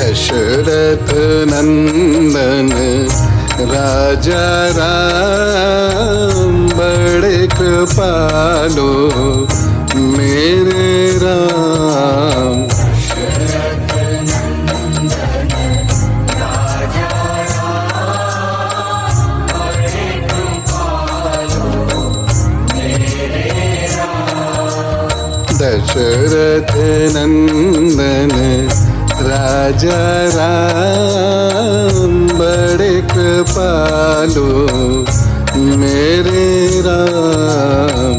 दशरथ नंदन राजा राम बड़े कृपालु मेरे राम। दशरथ नंदन राजा राम बड़े कृपालु मेरे राम।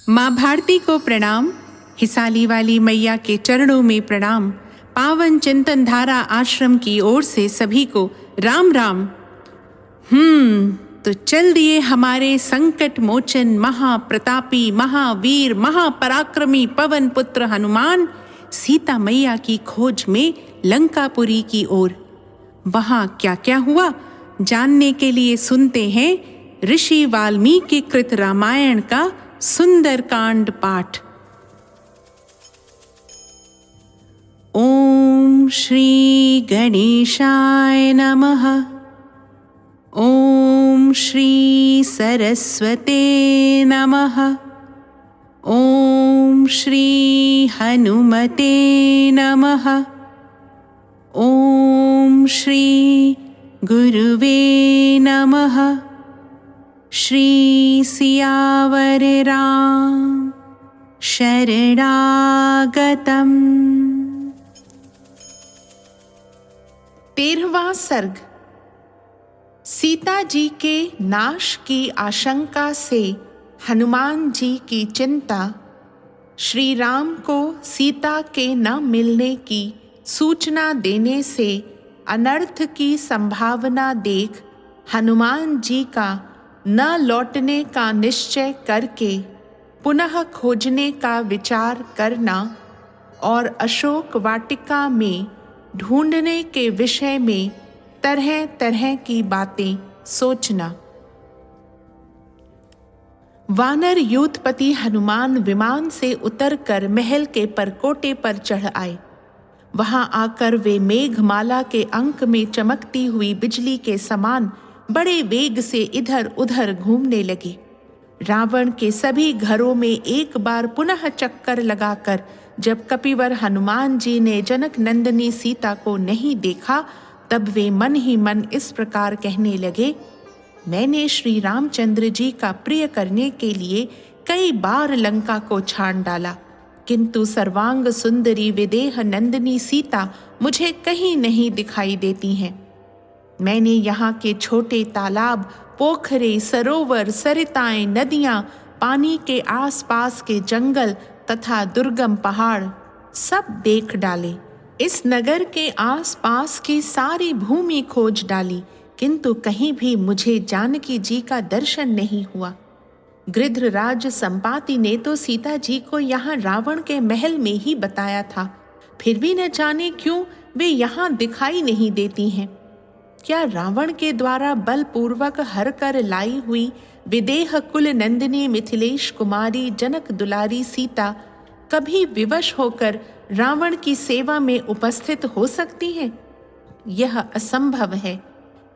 माँ भारती को प्रणाम। हिसाली वाली मैया के चरणों में प्रणाम। पावन चिंतन धारा आश्रम की ओर से सभी को राम राम। तो चल दिए हमारे संकट मोचन महाप्रतापी महावीर महापराक्रमी पवन पुत्र हनुमान सीता मैया की खोज में लंकापुरी की ओर। वहां क्या क्या हुआ जानने के लिए सुनते हैं ऋषि वाल्मीकि कृत रामायण का सुंदर कांड पाठ। ओम श्री गणेशाय नमः। ओम श्री सरस्वते नमः। ओम श्री हनुमते नमः। ओम श्री गुरुवे नमः। श्री सियावर राम शरणागतम्। 13वां सर्ग। सीता जी के नाश की आशंका से हनुमान जी की चिंता। श्री राम को सीता के न मिलने की सूचना देने से अनर्थ की संभावना देख हनुमान जी का न लौटने का निश्चय करके पुनः खोजने का विचार करना और अशोक वाटिका में ढूंढने के विषय में तरह तरह की बातें सोचना। वानर यूथपति हनुमान विमान से उतरकर महल के परकोटे पर चढ़ आए। वहां आकर वे मेघमाला के अंक में चमकती हुई बिजली के समान बड़े वेग से इधर उधर घूमने लगे। रावण के सभी घरों में एक बार पुनः चक्कर लगाकर जब कपिवर हनुमान जी ने जनक नंदिनी सीता को नहीं देखा तब वे मन ही मन इस प्रकार कहने लगे, मैंने श्री रामचंद्र जी का प्रिय करने के लिए कई बार लंका को छान डाला, किंतु सर्वांग सुंदरी विदेह नंदिनी सीता मुझे कहीं नहीं दिखाई देती हैं। मैंने यहाँ के छोटे तालाब, पोखरे, सरोवर, सरिताएं, नदियाँ, पानी के आसपास के जंगल तथा दुर्गम पहाड़ सब देख डाले। इस नगर के आसपास की सारी भूमि खोज डाली, किंतु कहीं भी मुझे जानकी जी का दर्शन नहीं हुआ। गृध्रराज संपाति ने तो सीता जी को यहाँ रावण के महल में ही बताया था, फिर भी न जाने क्यों वे यहाँ दिखाई नहीं देती हैं। क्या रावण के द्वारा बलपूर्वक हर कर लाई हुई विदेह कुल नंदिनी मिथिलेश कुमारी जनक दुलारी सीता कभी विवश होकर रावण की सेवा में उपस्थित हो सकती हैं? यह असंभव है।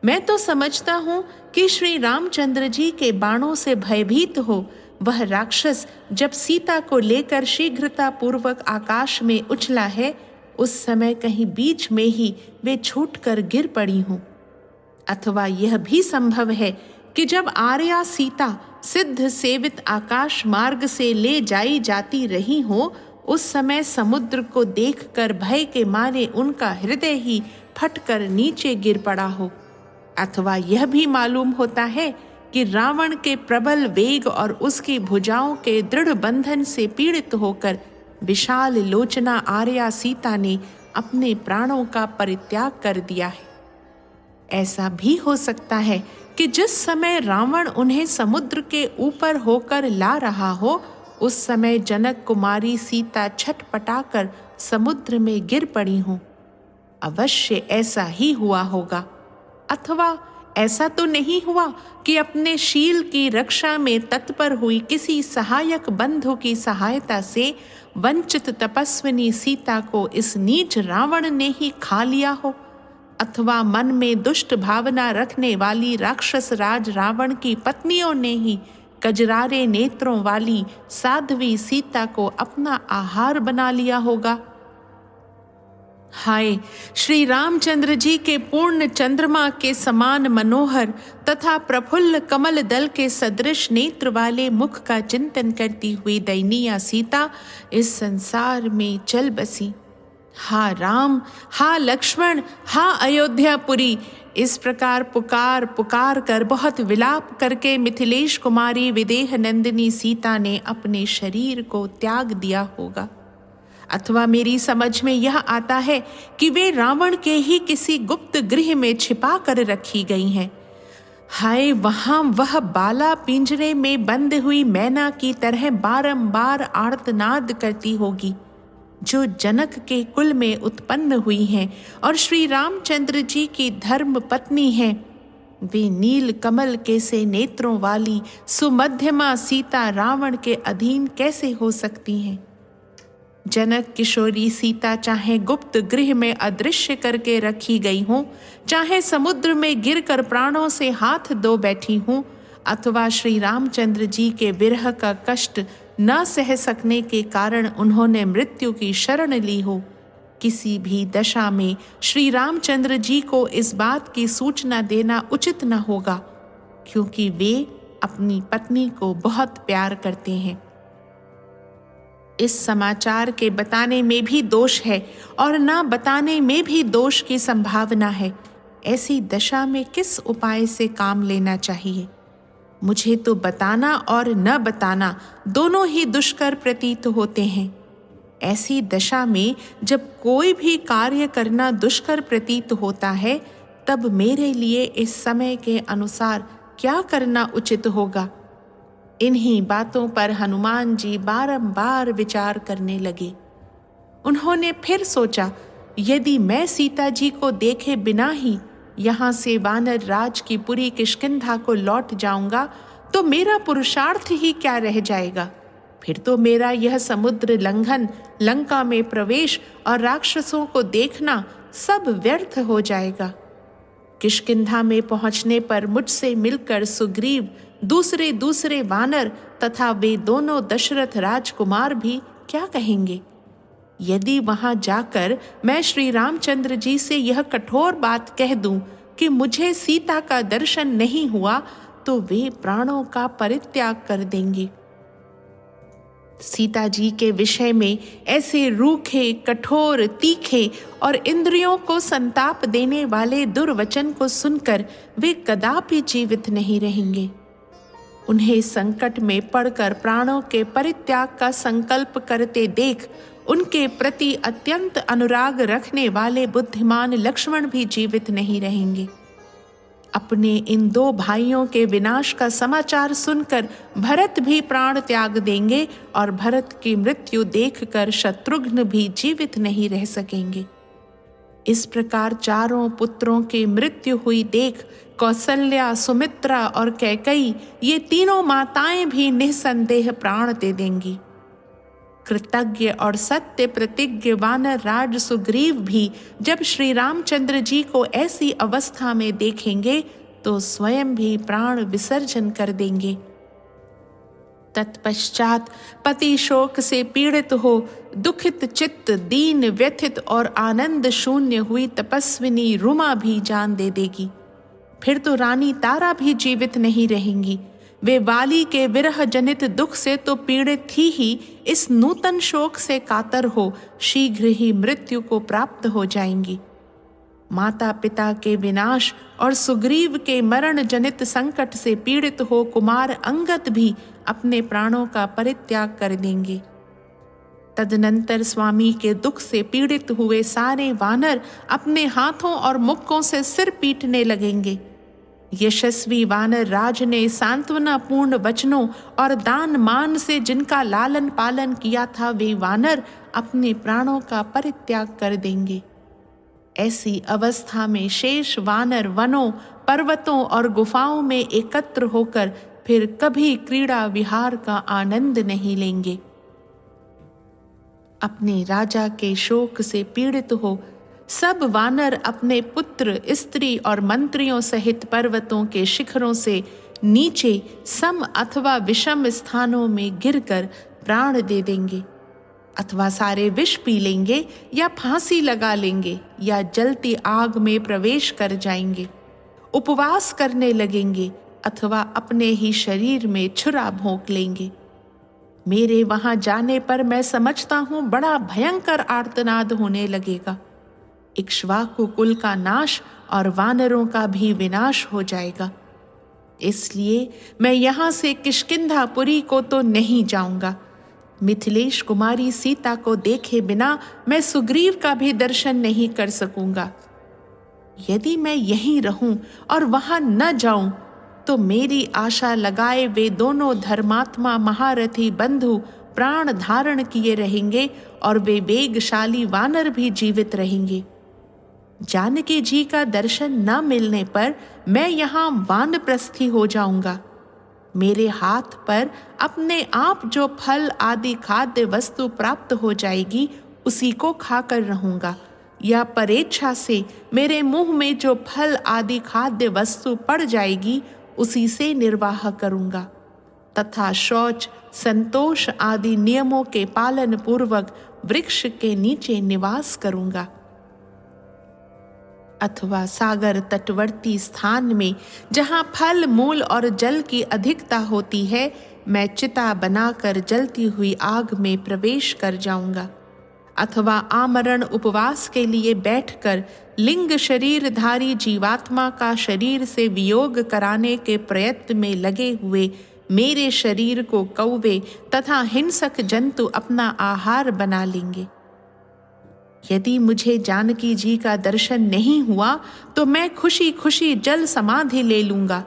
मैं तो समझता हूँ कि श्री रामचंद्र जी के बाणों से भयभीत हो वह राक्षस जब सीता को लेकर शीघ्रता पूर्वक आकाश में उछला है, उस समय कहीं बीच में ही वे छूटकर गिर पड़ी हों। अथवा यह भी संभव है कि जब आर्या सीता सिद्ध सेवित आकाश मार्ग से ले जाई जाती रही हो, उस समय समुद्र को देखकर भय के मारे उनका हृदय ही फटकर नीचे गिर पड़ा हो। अथवा यह भी मालूम होता है कि रावण के प्रबल वेग और उसकी भुजाओं के दृढ़ बंधन से पीड़ित होकर विशाल लोचना आर्या सीता ने अपने प्राणों का परित्याग कर दिया है। ऐसा भी हो सकता है कि जिस समय रावण उन्हें समुद्र के ऊपर होकर ला रहा हो, उस समय जनक कुमारी सीता छटपटाकर समुद्र में गिर पड़ी हों। अवश्य ऐसा ही हुआ होगा। अथवा ऐसा तो नहीं हुआ कि अपने शील की रक्षा में तत्पर हुई किसी सहायक बंधु की सहायता से वंचित तपस्विनी सीता को इस नीच रावण ने ही खा लिया हो, अथवा मन में दुष्ट भावना रखने वाली राक्षस राज रावण की पत्नियों ने ही कजरारे नेत्रों वाली साध्वी सीता को अपना आहार बना लिया होगा। हाय, श्री रामचंद्र जी के पूर्ण चंद्रमा के समान मनोहर तथा प्रफुल्ल कमल दल के सदृश नेत्र वाले मुख का चिंतन करती हुई दयनीय सीता इस संसार में चल बसी। हा राम, हा लक्ष्मण, हा अयोध्यापुरी, इस प्रकार पुकार पुकार कर बहुत विलाप करके मिथिलेश कुमारी विदेह नंदिनी सीता ने अपने शरीर को त्याग दिया होगा। अथवा मेरी समझ में यह आता है कि वे रावण के ही किसी गुप्त गृह में छिपा कर रखी गई हैं। हाय, वहां वह बाला पिंजरे में बंद हुई मैना की तरह बारंबार आर्तनाद करती होगी, जो जनक के कुल में उत्पन्न हुई हैं और श्री रामचंद्र जी की धर्म पत्नी हैं। वे नील कमल के से नेत्रों वाली सुमध्यमा सीता रावण के अधीन कैसे हो सकती हैं? जनक किशोरी सीता चाहे गुप्त गृह में अदृश्य करके रखी गई हूँ, चाहे समुद्र में गिरकर प्राणों से हाथ धो बैठी हूँ, अथवा श्री रामचंद्र जी के विरह का कष्ट न सह सकने के कारण उन्होंने मृत्यु की शरण ली हो, किसी भी दशा में श्री रामचंद्र जी को इस बात की सूचना देना उचित न होगा, क्योंकि वे अपनी पत्नी को बहुत प्यार करते हैं। इस समाचार के बताने में भी दोष है और न बताने में भी दोष की संभावना है। ऐसी दशा में किस उपाय से काम लेना चाहिए? मुझे तो बताना और न बताना दोनों ही दुष्कर प्रतीत होते हैं। ऐसी दशा में जब कोई भी कार्य करना दुष्कर प्रतीत होता है, तब मेरे लिए इस समय के अनुसार क्या करना उचित होगा? इन्हीं बातों पर हनुमान जी बारंबार विचार करने लगे। उन्होंने फिर सोचा, यदि मैं सीता जी को देखे बिना ही यहाँ से वानर राज की पुरी किष्किंधा को लौट जाऊंगा, तो मेरा पुरुषार्थ ही क्या रह जाएगा? फिर तो मेरा यह समुद्र लंघन, लंका में प्रवेश और राक्षसों को देखना सब व्यर्थ हो जाएगा। किष्किंधा में पहुंचने पर मुझसे मिलकर सुग्रीव, दूसरे वानर तथा वे दोनों दशरथ राजकुमार भी क्या कहेंगे? यदि वहां जाकर मैं श्री रामचंद्र जी से यह कठोर बात कह दूं कि मुझे सीता का दर्शन नहीं हुआ, तो वे प्राणों का परित्याग कर देंगे। सीता जी के विषय में ऐसे रूखे, कठोर, तीखे और इंद्रियों को संताप देने वाले दुर्वचन को सुनकर वे कदापि जीवित नहीं रहेंगे। उन्हें संकट में पड़कर प्राणों के परित्याग का संकल्प करते देख उनके प्रति अत्यंत अनुराग रखने वाले बुद्धिमान लक्ष्मण भी जीवित नहीं रहेंगे। अपने इन दो भाइयों के विनाश का समाचार सुनकर भरत भी प्राण त्याग देंगे और भरत की मृत्यु देखकर शत्रुघ्न भी जीवित नहीं रह सकेंगे। इस प्रकार चारों पुत्रों की मृत्यु हुई देख कौसल्या, सुमित्रा और कैकेयी, ये तीनों माताएं भी निसंदेह प्राण दे देंगी। कृतज्ञ और सत्य प्रतिज्ञ वानर राज सुग्रीव भी जब श्री रामचंद्र जी को ऐसी अवस्था में देखेंगे तो स्वयं भी प्राण विसर्जन कर देंगे। तत्पश्चात पति शोक से पीड़ित हो दुखित चित्त, दीन, व्यथित और आनंद शून्य हुई तपस्विनी रुमा भी जान दे देगी। फिर तो रानी तारा भी जीवित नहीं रहेंगी। वे वाली के विरह जनित दुख से तो पीड़ित थी ही, इस नूतन शोक से कातर हो शीघ्र ही मृत्यु को प्राप्त हो जाएंगी। माता पिता के विनाश और सुग्रीव के मरण जनित संकट से पीड़ित हो कुमार अंगद भी अपने प्राणों का परित्याग कर देंगे। तदनंतर स्वामी के दुख से पीड़ित हुए सारे वानर अपने हाथों और मुक्कों से सिर पीटने लगेंगे। यशस्वी वानर राज ने सांत्वनापूर्ण वचनों और दान मान से जिनका लालन पालन किया था, वे वानर अपने प्राणों का परित्याग कर देंगे। ऐसी अवस्था में शेष वानर वनों, पर्वतों और गुफाओं में एकत्र होकर फिर कभी क्रीड़ा विहार का आनंद नहीं लेंगे। अपने राजा के शोक से पीड़ित हो सब वानर अपने पुत्र, स्त्री और मंत्रियों सहित पर्वतों के शिखरों से नीचे सम अथवा विषम स्थानों में गिरकर प्राण दे देंगे, अथवा सारे विष पी लेंगे या फांसी लगा लेंगे या जलती आग में प्रवेश कर जाएंगे, उपवास करने लगेंगे अथवा अपने ही शरीर में छुरा भोंक लेंगे। मेरे वहां जाने पर मैं समझता हूं बड़ा भयंकर आर्तनाद होने लगेगा। इक्ष्वाकु कुल का नाश और वानरों का भी विनाश हो जाएगा। इसलिए मैं यहाँ से किष्किंधापुरी को तो नहीं जाऊंगा। मिथिलेश कुमारी सीता को देखे बिना मैं सुग्रीव का भी दर्शन नहीं कर सकूंगा। यदि मैं यहीं रहूं और वहां न जाऊं तो मेरी आशा लगाए वे दोनों धर्मात्मा महारथी बंधु प्राण धारण किए रहेंगे और वे वेगशाली वानर भी जीवित रहेंगे। जानकी जी का दर्शन न मिलने पर मैं यहाँ वानप्रस्थी हो जाऊंगा। मेरे हाथ पर अपने आप जो फल आदि खाद्य वस्तु प्राप्त हो जाएगी उसी को खाकर रहूंगा, या परेच्छा से मेरे मुंह में जो फल आदि खाद्य वस्तु पड़ जाएगी उसी से निर्वाह करूंगा, तथा शौच, संतोष आदि नियमों के पालन पूर्वक वृक्ष के नीचे निवास करूंगा, अथवा सागर तटवर्ती स्थान में जहाँ फल, मूल और जल की अधिकता होती है मैं चिता बनाकर जलती हुई आग में प्रवेश कर जाऊंगा, अथवा आमरण उपवास के लिए बैठकर लिंग शरीरधारी जीवात्मा का शरीर से वियोग कराने के प्रयत्न में लगे हुए मेरे शरीर को कौवे तथा हिंसक जंतु अपना आहार बना लेंगे। यदि मुझे जानकी जी का दर्शन नहीं हुआ तो मैं खुशी खुशी जल समाधि ले लूंगा।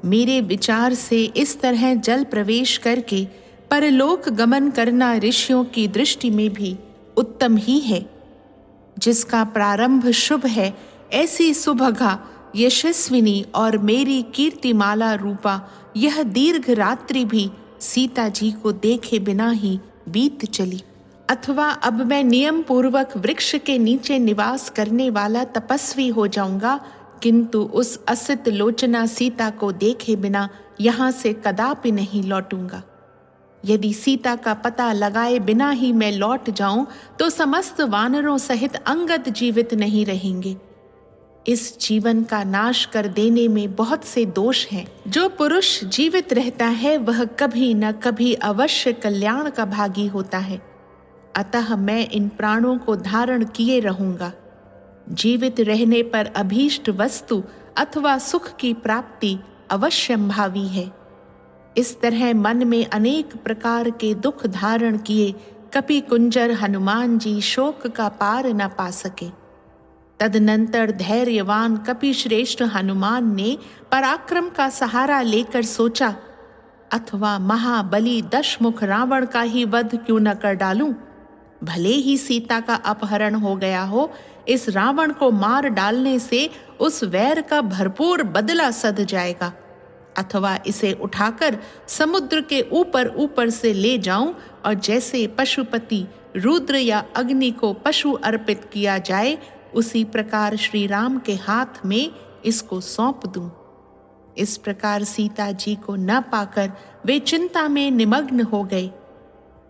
मेरे विचार से इस तरह जल प्रवेश करके परलोक गमन करना ऋषियों की दृष्टि में भी उत्तम ही है। जिसका प्रारंभ शुभ है ऐसी सुभगा, यशस्विनी और मेरी कीर्तिमाला रूपा यह दीर्घ रात्रि भी सीता जी को देखे बिना ही बीत चली। अथवा अब मैं नियम पूर्वक वृक्ष के नीचे निवास करने वाला तपस्वी हो जाऊंगा, किंतु उस असित लोचना सीता को देखे बिना यहाँ से कदापि नहीं लौटूंगा। यदि सीता का पता लगाए बिना ही मैं लौट जाऊं तो समस्त वानरों सहित अंगद जीवित नहीं रहेंगे। इस जीवन का नाश कर देने में बहुत से दोष हैं। जो पुरुष जीवित रहता है वह कभी न कभी अवश्य कल्याण का भागी होता है। अतः मैं इन प्राणों को धारण किए रहूंगा। जीवित रहने पर अभीष्ट वस्तु अथवा सुख की प्राप्ति अवश्यंभावी है। इस तरह मन में अनेक प्रकार के दुख धारण किए कपि कुंजर हनुमान जी शोक का पार न पा सके। तदनंतर धैर्यवान कपि श्रेष्ठ हनुमान ने पराक्रम का सहारा लेकर सोचा, अथवा महाबली दशमुख रावण का ही वध क्यों न कर डालूं। भले ही सीता का अपहरण हो गया हो, इस रावण को मार डालने से उस वैर का भरपूर बदला सध जाएगा। अथवा इसे उठाकर समुद्र के ऊपर ऊपर से ले जाऊं और जैसे पशुपति रुद्र या अग्नि को पशु अर्पित किया जाए उसी प्रकार श्री राम के हाथ में इसको सौंप दूं। इस प्रकार सीता जी को न पाकर वे चिंता में निमग्न हो गए।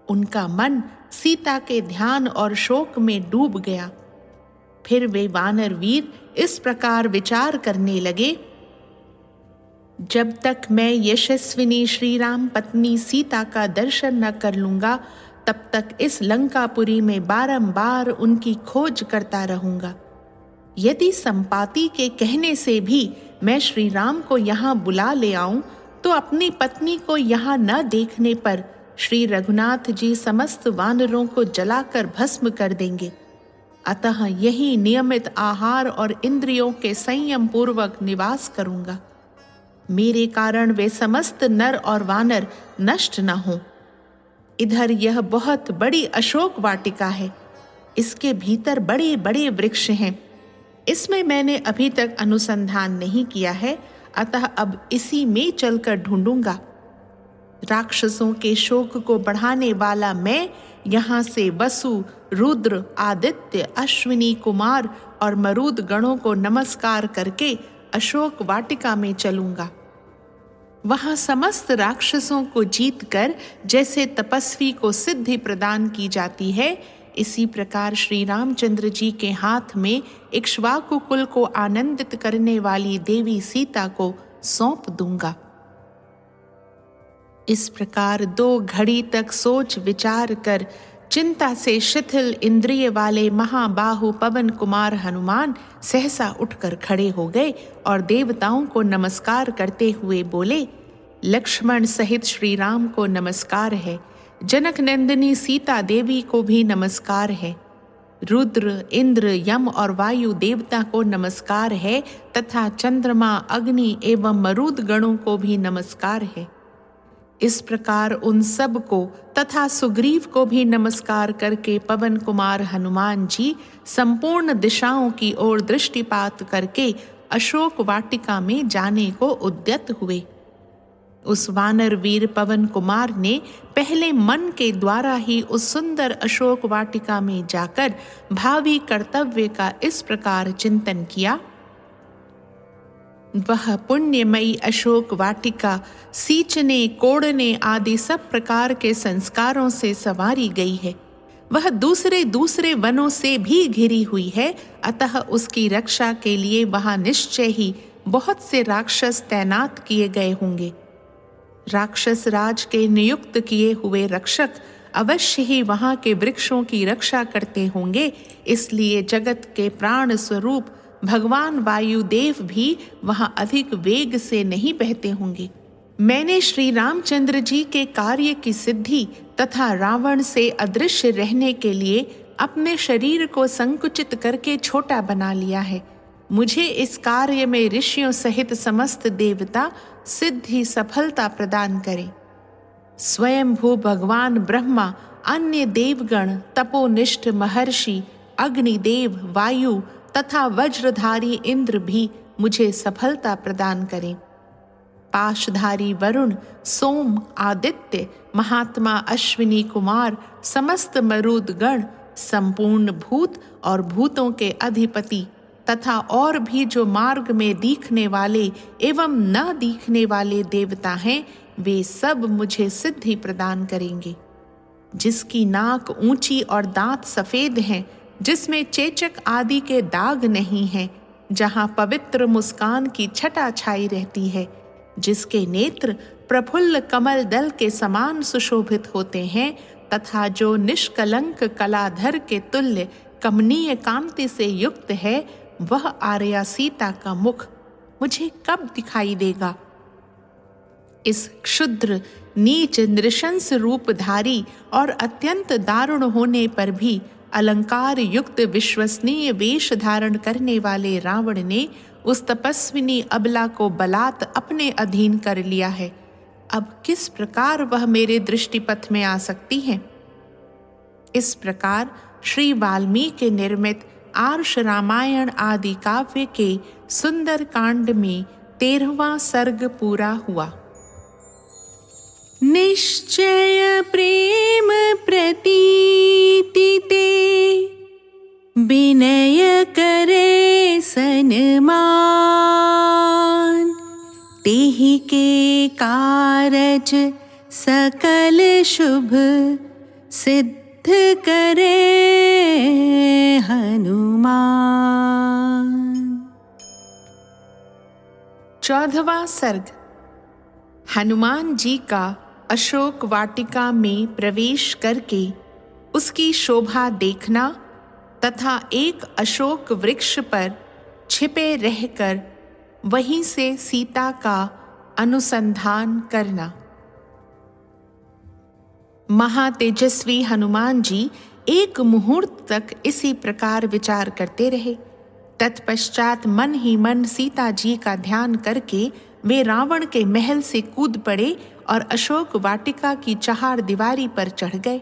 उनका मन सीता के ध्यान और शोक में डूब गया। फिर वे वानर वीर इस प्रकार विचार करने लगे, जब तक मैं यशस्विनी श्री राम पत्नी सीता का दर्शन न कर लूंगा तब तक इस लंकापुरी में बारंबार उनकी खोज करता रहूंगा। यदि संपाति के कहने से भी मैं श्री राम को यहाँ बुला ले आऊं तो अपनी पत्नी को यहाँ न देखने पर श्री रघुनाथ जी समस्त वानरों को जलाकर भस्म कर देंगे। अतः यही नियमित आहार और इंद्रियों के संयम पूर्वक निवास करूंगा। मेरे कारण वे समस्त नर और वानर नष्ट न हों। इधर यह बहुत बड़ी अशोक वाटिका है। इसके भीतर बड़े बड़े वृक्ष हैं। इसमें मैंने अभी तक अनुसंधान नहीं किया है, अतः अब इसी में चलकर ढूंढूंगा। राक्षसों के शोक को बढ़ाने वाला मैं यहाँ से वसु, रुद्र, आदित्य, अश्विनी कुमार और मरुद गणों को नमस्कार करके अशोक वाटिका में चलूंगा। वहां समस्त राक्षसों को जीतकर जैसे तपस्वी को सिद्धि प्रदान की जाती है, इसी प्रकार श्री रामचंद्र जी के हाथ में इक्ष्वाकु कुल को आनंदित करने वाली देवी सीता को सौंप दूंगा। इस प्रकार 2 घड़ी तक सोच विचार कर चिंता से शिथिल इंद्रिय वाले महाबाहु पवन कुमार हनुमान सहसा उठकर खड़े हो गए और देवताओं को नमस्कार करते हुए बोले, लक्ष्मण सहित श्री राम को नमस्कार है, जनक नंदिनी सीता देवी को भी नमस्कार है, रुद्र, इंद्र, यम और वायु देवता को नमस्कार है तथा चंद्रमा, अग्नि एवं मरुद गणों को भी नमस्कार है। इस प्रकार उन सब को तथा सुग्रीव को भी नमस्कार करके पवन कुमार हनुमान जी संपूर्ण दिशाओं की ओर दृष्टिपात करके अशोक वाटिका में जाने को उद्यत हुए। उस वानर वीर पवन कुमार ने पहले मन के द्वारा ही उस सुंदर अशोक वाटिका में जाकर भावी कर्तव्य का इस प्रकार चिंतन किया। वह पुण्यमयी अशोक वाटिका सींचने, कोड़ने आदि सब प्रकार के संस्कारों से संवारी गई है। वह दूसरे दूसरे वनों से भी घिरी हुई है, अतः उसकी रक्षा के लिए वहां निश्चय ही बहुत से राक्षस तैनात किए गए होंगे। राक्षस राज के नियुक्त किए हुए रक्षक अवश्य ही वहां के वृक्षों की रक्षा करते होंगे, इसलिए जगत के प्राण स्वरूप भगवान वायुदेव भी वहां अधिक वेग से नहीं बहते होंगे। मैंने श्री रामचंद्र जी के कार्य की सिद्धि तथा रावण से अदृश्य रहने के लिए अपने शरीर को संकुचित करके छोटा बना लिया है। मुझे इस कार्य में ऋषियों सहित समस्त देवता सिद्धि सफलता प्रदान करें। स्वयंभू भगवान ब्रह्मा, अन्य देवगण, तपोनिष्ठ महर्षि, अग्निदेव, वायु तथा वज्रधारी इंद्र भी मुझे सफलता प्रदान करें। पाशधारी वरुण, सोम, आदित्य, महात्मा अश्विनी कुमार, समस्त मरुद गण, संपूर्ण भूत और भूतों के अधिपति तथा और भी जो मार्ग में दिखने वाले एवं न दिखने वाले देवता हैं, वे सब मुझे सिद्धि प्रदान करेंगे। जिसकी नाक ऊंची और दांत सफेद हैं, जिसमें चेचक आदि के दाग नहीं हैं, जहाँ पवित्र मुस्कान की छटा छाई रहती है, जिसके नेत्र प्रफुल्ल कमल दल के समान सुशोभित होते हैं तथा जो निष्कलंक कलाधर के तुल्य कमनीय कांति से युक्त है, वह आर्या सीता का मुख मुझे कब दिखाई देगा। इस क्षुद्र नीच नृशंस रूपधारी और अत्यंत दारुण होने पर भी अलंकार युक्त विश्वसनीय वेश धारण करने वाले रावण ने उस तपस्विनी अबला को बलात् अपने अधीन कर लिया है। अब किस प्रकार वह मेरे दृष्टिपथ में आ सकती है। इस प्रकार श्री वाल्मीकि निर्मित आर्ष रामायण आदि काव्य के सुंदर कांड में 13वां सर्ग पूरा हुआ। निश्चय प्रेम प्रतीति ते, विनय करे सन्मान, तेहि के कारज सकल शुभ, सिद्ध करे हनुमान। 14वां सर्ग। हनुमान जी का अशोक वाटिका में प्रवेश करके उसकी शोभा देखना तथा एक अशोक वृक्ष पर छिपे रहकर वहीं से सीता का अनुसंधान करना। महातेजस्वी हनुमान जी एक मुहूर्त तक इसी प्रकार विचार करते रहे। तत्पश्चात मन ही मन सीता जी का ध्यान करके वे रावण के महल से कूद पड़े और अशोक वाटिका की चहार दीवारी पर चढ़ गए।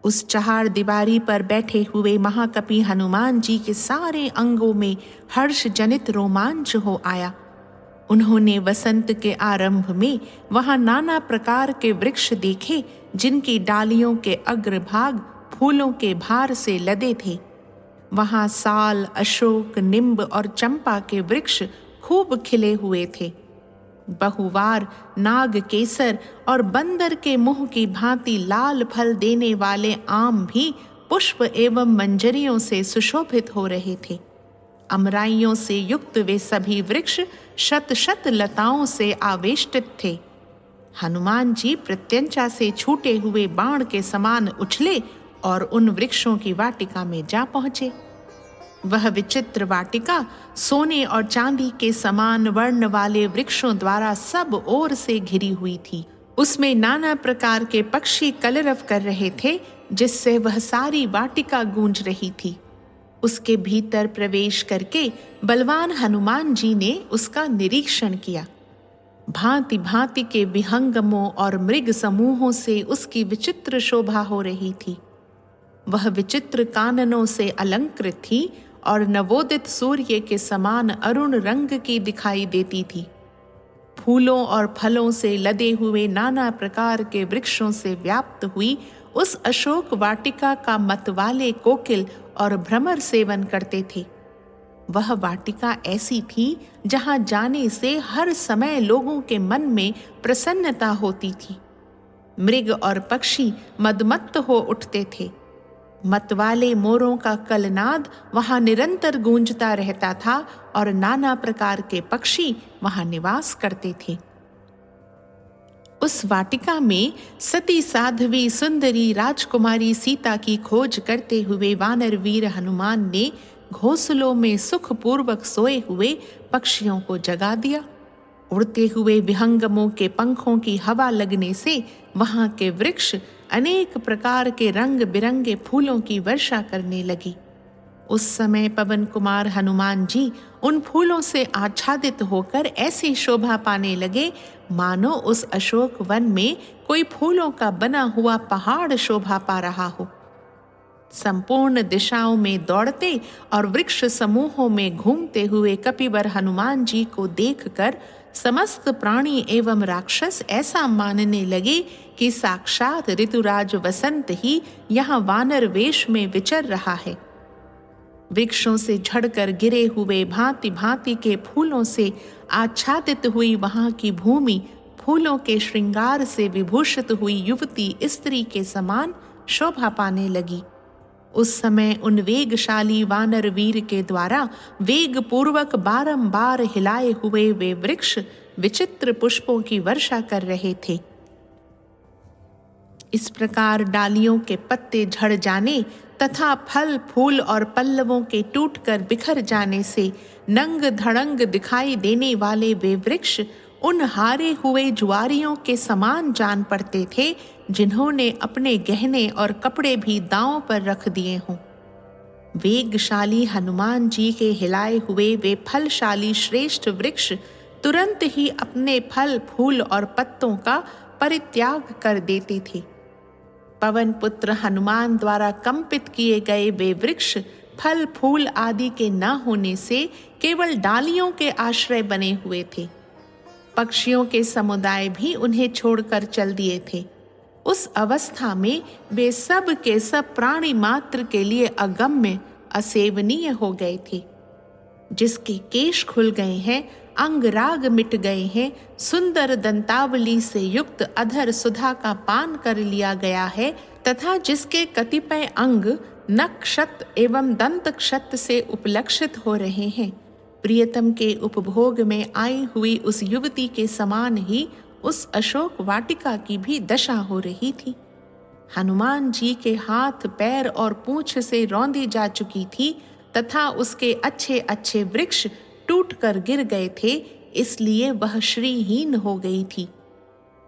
उस चहार दीवारी पर बैठे हुए महाकपि हनुमान जी के सारे अंगों में हर्ष जनित रोमांच हो आया। उन्होंने वसंत के आरंभ में वहां नाना प्रकार के वृक्ष देखे, जिनकी डालियों के अग्रभाग फूलों के भार से लदे थे। वहां साल, अशोक, निम्ब और चंपा के वृक्ष खूब खिले हुए थे। बहुवार, नाग केसर और बंदर के मुंह की भांति लाल फल देने वाले आम भी पुष्प एवं मंजरियों से सुशोभित हो रहे थे। अमराइयों से युक्त वे सभी वृक्ष शत शत लताओं से आवेष्टित थे। हनुमान जी प्रत्यंचा से छूटे हुए बाण के समान उछले और उन वृक्षों की वाटिका में जा पहुंचे। वह विचित्र वाटिका सोने और चांदी के समान वर्ण वाले वृक्षों द्वारा सब ओर से घिरी हुई थी। उसमें नाना प्रकार के पक्षी कलरव कर रहे थे, जिससे वह सारी वाटिका गूंज रही थी। उसके भीतर प्रवेश करके बलवान हनुमान जी ने उसका निरीक्षण किया। भांति भांति के विहंगमों और मृग समूहों से उसकी विचित्र शोभा हो रही थी। वह विचित्र काननों से अलंकृत थी और नवोदित सूर्य के समान अरुण रंग की दिखाई देती थी। फूलों और फलों से लदे हुए नाना प्रकार के वृक्षों से व्याप्त हुई उस अशोक वाटिका का मतवाले कोकिल और भ्रमर सेवन करते थे। वह वाटिका ऐसी थी जहां जाने से हर समय लोगों के मन में प्रसन्नता होती थी। मृग और पक्षी मदमत्त हो उठते थे। मतवाले मोरों का कलनाद वहां निरंतर गूंजता रहता था और नाना प्रकार के पक्षी वहां निवास करते थे। उस वाटिका में सती साध्वी सुंदरी राजकुमारी सीता की खोज करते हुए वानर वीर हनुमान ने घोंसलों में सुखपूर्वक सोए हुए पक्षियों को जगा दिया। उड़ते हुए विहंगमों के पंखों की हवा लगने से वहां के वृक्ष अनेक प्रकार के रंग बिरंगे फूलों की वर्षा करने लगी। उस समय पवन कुमार हनुमान जी उन फूलों से आच्छादित होकर ऐसी शोभा पाने लगे, मानो उस अशोक वन में कोई फूलों का बना हुआ पहाड़ शोभा पा रहा हो। संपूर्ण दिशाओं में दौड़ते और वृक्ष समूहों में घूमते हुए कपिवर हनुमान जी को देखकर समस्त प्राणी एवं राक्षस ऐसा मानने लगे कि साक्षात ऋतुराज वसंत ही यहाँ वानर वेश में विचर रहा है। वृक्षों से झड़कर गिरे हुए भांति भांति के फूलों से आच्छादित हुई वहां की भूमि फूलों के श्रृंगार से विभूषित हुई युवती स्त्री के समान शोभा पाने लगी। उस समय उन वेगशाली वानर वीर के द्वारा वेग पूर्वक बारंबार हिलाए हुए वे वृक्ष विचित्र पुष्पों की वर्षा कर रहे थे। इस प्रकार डालियों के पत्ते झड़ जाने तथा फल फूल और पल्लवों के टूटकर बिखर जाने से नंग धड़ंग दिखाई देने वाले वे वृक्ष उन हारे हुए जुआरियों के समान जान पड़ते थे, जिन्होंने अपने गहने और कपड़े भी दांव पर रख दिए हों। वेगशाली हनुमान जी के हिलाए हुए वे फलशाली श्रेष्ठ वृक्ष तुरंत ही अपने फल फूल और पत्तों का परित्याग कर देते थे। पवन पुत्र हनुमान द्वारा कंपित किए गए वे वृक्ष फल फूल आदि के न होने से केवल डालियों के आश्रय बने हुए थे। पक्षियों के समुदाय भी उन्हें छोड़कर चल दिए थे। उस अवस्था में वे सब के सब प्राणी मात्र के लिए अगम्य असेवनीय हो गए थे। जिसके केश खुल गए हैं, अंग राग मिट गए हैं, सुंदर दंतावली से युक्त अधर सुधा का पान कर लिया गया है तथा जिसके कतिपय अंग नक्षत एवं दंत क्षत से उपलक्षित हो रहे हैं, प्रियतम के उपभोग में आई हुई उस युवती के समान ही उस अशोक वाटिका की भी दशा हो रही थी। हनुमान जी के हाथ पैर और पूंछ से रौंदी जा चुकी थी तथा उसके अच्छे अच्छे वृक्ष टूटकर गिर गए थे, इसलिए वह श्रीहीन हो गई थी।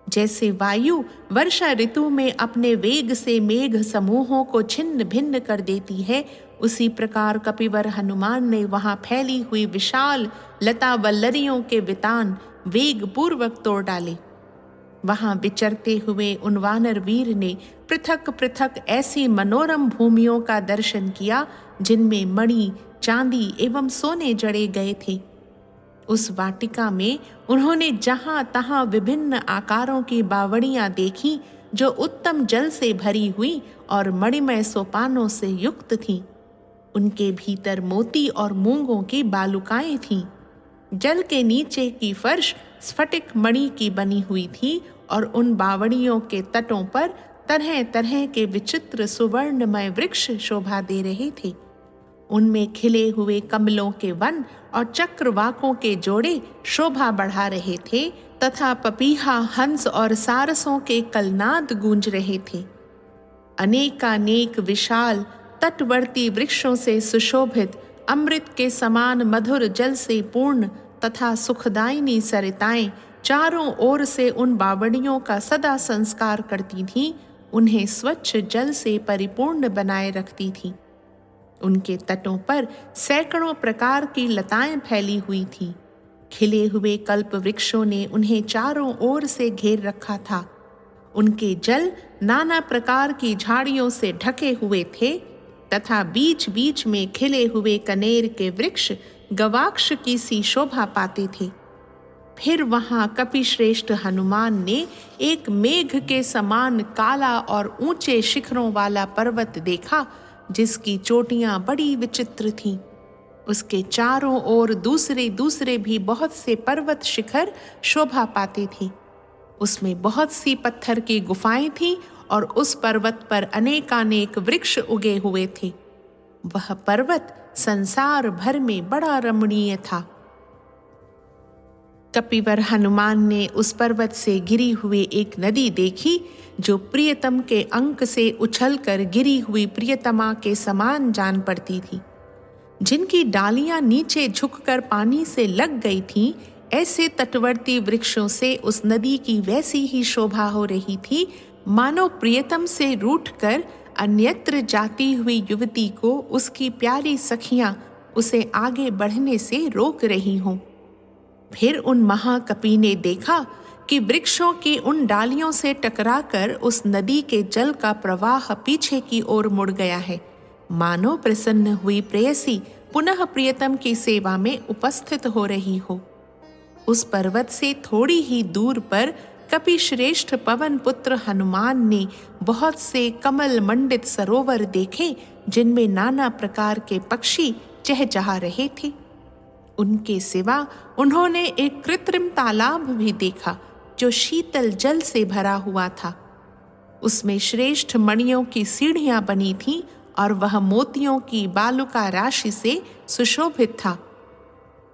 जैसे वायु वर्षा ऋतु में अपने वेग से मेघ समूहों को छिन्न भिन्न कर देती है, उसी प्रकार कपिवर हनुमान ने वहां फैली हुई विशाल लता वल्लरियों के वितान वेग पूर्वक तोड़ डाले। वहां विचरते हुए उन वानर वीर ने पृथक पृथक ऐसी मनोरम भूमियों का दर्शन किया जिनमें मणि, चांदी एवं सोने जड़े गए थे। उस वाटिका में उन्होंने जहां तहां विभिन्न आकारों की बावड़ियां देखी जो उत्तम जल से भरी हुई और मणिमय सोपानों से युक्त थीं। उनके भीतर मोती और मूंगों की बालुकाएं थीं। जल के नीचे की फर्श स्फटिक मणि की बनी हुई थी और उन बावड़ियों के तटों पर तरह तरह के विचित्र सुवर्णमय वृक्ष शोभा दे रहे थे। उनमें खिले हुए कमलों के वन और चक्रवाकों के जोड़े शोभा बढ़ा रहे थे तथा पपीहा, हंस और सारसों के कलनाद गूंज रहे थे। अनेकानेक विशाल तटवर्ती वृक्षों से सुशोभित, अमृत के समान मधुर जल से पूर्ण तथा सुखदायिनी सरिताएं चारों ओर से उन बावड़ियों का सदा संस्कार करती थीं, उन्हें स्वच्छ जल से परिपूर्ण बनाए रखती थीं। उनके तटों पर सैकड़ों प्रकार की लताएं फैली हुई थीं। खिले हुए कल्प वृक्षों ने उन्हें चारों ओर से घेर रखा था। उनके जल नाना प्रकार की झाड़ियों से ढके हुए थे तथा बीच बीच में खिले हुए कनेर के वृक्ष गवाक्ष की सी शोभा पाते थे। फिर वहां कपिश्रेष्ठ हनुमान ने एक मेघ के समान काला और ऊंचे शिखरों वाला पर्वत देखा जिसकी चोटियां बड़ी विचित्र थीं। उसके चारों ओर दूसरे दूसरे भी बहुत से पर्वत शिखर शोभा पाते थे। उसमें बहुत सी पत्थर की गुफाएं थीं और उस पर्वत पर अनेकानेक वृक्ष उगे हुए थे। वह पर्वत संसार भर में बड़ा रमणीय था। कपिवर हनुमान ने उस पर्वत से गिरी हुई एक नदी देखी जो प्रियतम के अंक से उछलकर गिरी हुई प्रियतमा के समान जान पड़ती थी। जिनकी डालियां नीचे झुककर पानी से लग गई थीं, ऐसे तटवर्ती वृक्षों से उस नदी की वैसी ही शोभा हो रही थी मानो प्रियतम से रूठकर अन्यत्र जाती हुई युवती को उसकी प्यारी सखियां उसे आगे बढ़ने से रोक रही हों। फिर उन महाकपि ने देखा कि वृक्षों की उन डालियों से टकराकर उस नदी के जल का प्रवाह पीछे की ओर मुड़ गया है, मानो प्रसन्न हुई प्रेयसी पुनः प्रियतम की सेवा में उपस्थित हो रही हो। उस पर्वत से थोड़ी ही दूर पर कपिश्रेष्ठ पवन पुत्र हनुमान ने बहुत से कमल मंडित सरोवर देखे जिनमें नाना प्रकार के पक्षी चहचहा रहे थे। उनके सिवा उन्होंने एक कृत्रिम तालाब भी देखा जो शीतल जल से भरा हुआ था। उसमें श्रेष्ठ मणियों की सीढ़ियां बनी थीं और वह मोतियों की बालुका राशि से सुशोभित था।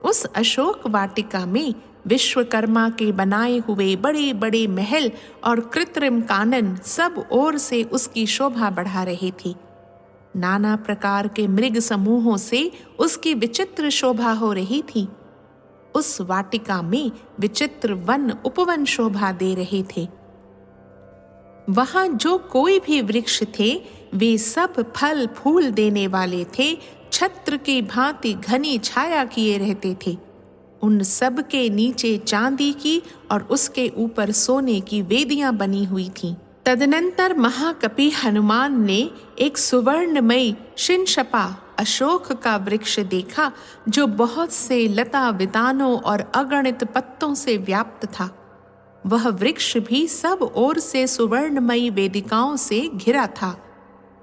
उस अशोक वाटिका में विश्वकर्मा के बनाए हुए बड़े बड़े महल और कृत्रिम कानन सब ओर से उसकी शोभा बढ़ा रहे थे। नाना प्रकार के मृग समूहों से उसकी विचित्र शोभा हो रही थी। उस वाटिका में विचित्र वन उपवन शोभा दे रहे थे। वहां जो कोई भी वृक्ष थे वे सब फल फूल देने वाले थे, छत्र की भांति घनी छाया किए रहते थे। उन सब के नीचे चांदी की और उसके ऊपर सोने की वेदियां बनी हुई थीं। तदनंतर महाकपि हनुमान ने एक सुवर्णमयी शिनशपा अशोक का वृक्ष देखा जो बहुत से लता वितानों और अगणित पत्तों से व्याप्त था। वह वृक्ष भी सब ओर से सुवर्णमयी वेदिकाओं से घिरा था।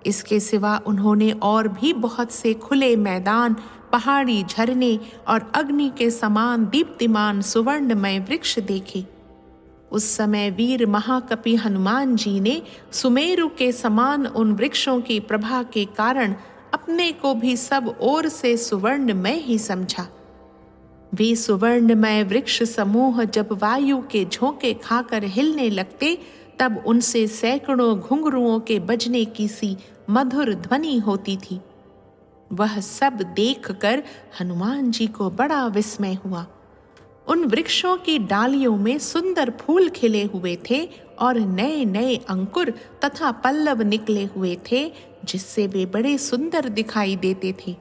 इसके सिवा उन्होंने और भी बहुत से खुले मैदान, पहाड़ी झरने और अग्नि के समान दीप्तिमान सुवर्णमय वृक्ष देखे। उस समय वीर महाकपि हनुमान जी ने सुमेरु के समान उन वृक्षों की प्रभा के कारण अपने को भी सब ओर से सुवर्णमय ही समझा। वे सुवर्णमय वृक्ष समूह जब वायु के झोंके खाकर हिलने लगते तब उनसे सैकड़ों घुंघरुओं के बजने की सी मधुर ध्वनि होती थी। वह सब देखकर हनुमान जी को बड़ा विस्मय हुआ। उन वृक्षों की डालियों में सुंदर फूल खिले हुए थे और नए नए अंकुर तथा पल्लव निकले हुए थे जिससे वे बड़े सुंदर दिखाई देते थे।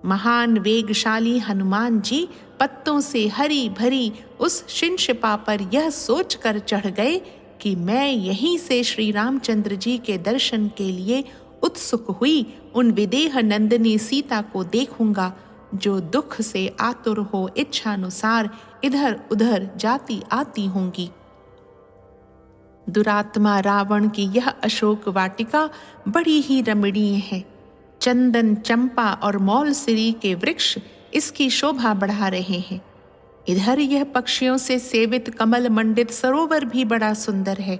महान वेगशाली हनुमान जी पत्तों से हरी भरी उस शिंशिपा पर यह सोचकर चढ़ गए कि मैं यहीं से श्री रामचंद्र जी के दर्शन के लिए उत्सुक हुई उन विदेह नंदिनी सीता को देखूंगा, जो दुख से आतुर हो इच्छानुसार इधर उधर जाती आती होंगी। दुरात्मा रावण की यह अशोक वाटिका बड़ी ही रमणीय है। चंदन, चंपा और मौलसिरी के वृक्ष इसकी शोभा बढ़ा रहे हैं। इधर यह पक्षियों से सेवित कमल मंडित सरोवर भी बड़ा सुंदर है।